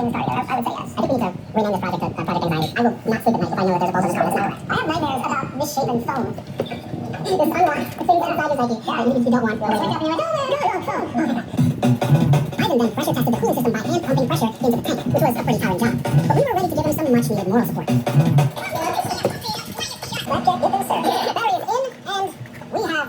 getting started. I would say yes. I think we need to rename this project to Project Anxiety. I will not sleep at night if I know that there's a boulder destroying this network. I have nightmares about misshapen foam. This unlocked things inside your psyche. Yeah, you don't want. Wake up and you're like, oh, foam. Ivan then pressure tested the cooling system by hand pumping pressure into the tank, which was a pretty tiring job. But we were ready to give him some much needed moral support. Let's get it in, sir. The battery is in, and we have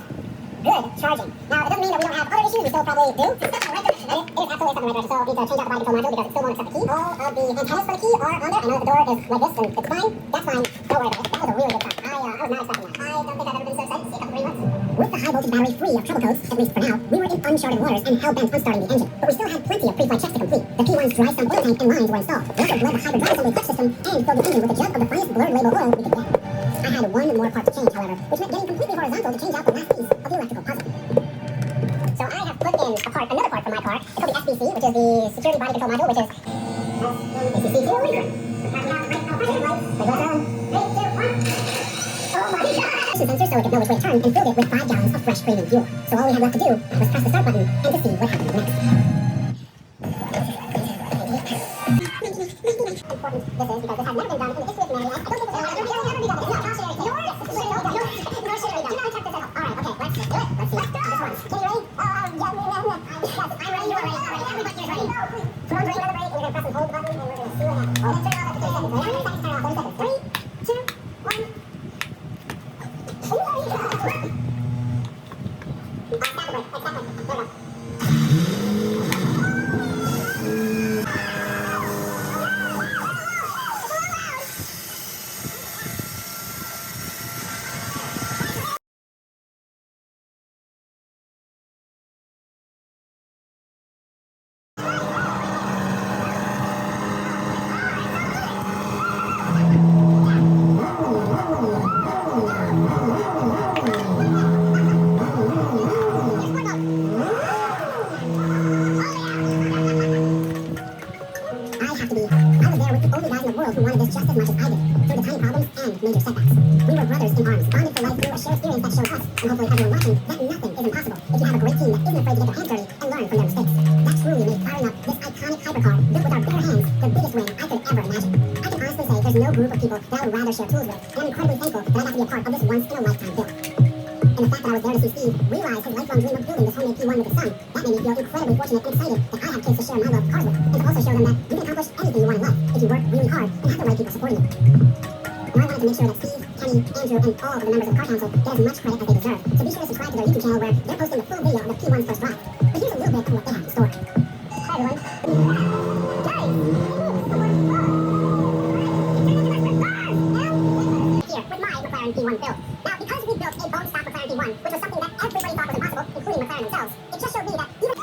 good charging. Now, it doesn't mean that we don't have other issues. We still probably do. It is absolutely stuck in the right direction, so we need to change out the body control module because it still won't accept the key. All of the antennas for the key are on there. I know the door is like this, and it's fine. That's fine. Don't worry about it. That was a really good time. I was not expecting that. I don't think I've ever been so excited to see a couple green lights. With the high voltage battery free of trouble codes, at least for now, we were in uncharted waters and hell-bent on starting the engine. But we still had plenty of pre-flight checks to complete. The P1's dry sump oil tank and lines were installed. We also bled the hybrid drive assembly clutch system and filled the engine with a jug of the finest blurred label oil we could get. I had one more part to change, however, which meant getting completely horizontal to change out the last piece of the electrical puzzle. So I have put in another part from my car. It's called the SBC, which is the security body control module, which is SBC 2. Sensor so it could know which way to turn and filled it with 5 gallons of fresh premium fuel. So all we had left to do was press the start button and to see what happened next. Important this is because this has never been done in the history of humanity. I don't think this will ever be done. It's not. I'll share it. Yours? No, share it. Do not check this out. Alright, okay, let's do it. Let's see. Let's go. This one. Can you ready? Yes, I'm ready. You're ready. Alright, everybody is ready. So I'm bringing another break and we're going to press and hold the button and we're going to see what happens. Oh, let's turn it off after 30 seconds. How many seconds turn it off? 30 seconds. 3, 2, 1. Who wanted this just as much as I did, through the tiny problems and major setbacks. We were brothers in arms, bonded for life through a shared experience that showed us, and hopefully everyone watching, that nothing is impossible if you have a great team that isn't afraid to get their hands dirty and learn from their mistakes. That truly made firing up this iconic hypercar, built with our bare hands, the biggest win I could ever imagine. I can honestly say there's no group of people that I would rather share tools with, and I'm incredibly thankful that I got to be a part of this once-in-a-lifetime build. And the fact that I was there to see Steve realize his lifelong dream of building this homemade P1 with his son, that made me feel incredibly fortunate and excited that I have kids to share my love of cars with, and to also show them that you can accomplish anything you want in life if you work really hard and have the right people supporting you. Now I wanted to make sure that Steve, Kenny, Andrew, and all of the members of Car Council get as much credit as they deserve. So be sure to subscribe to their YouTube channel where they're posting the full video of the P1's first drive. But here's a little bit of what they have in store. Hi everyone. Here with my McLaren P1 build. Now because we built a bone stock McLaren P1, which was something that everybody thought was impossible, including McLaren themselves, it just showed me that even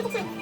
Thank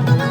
you.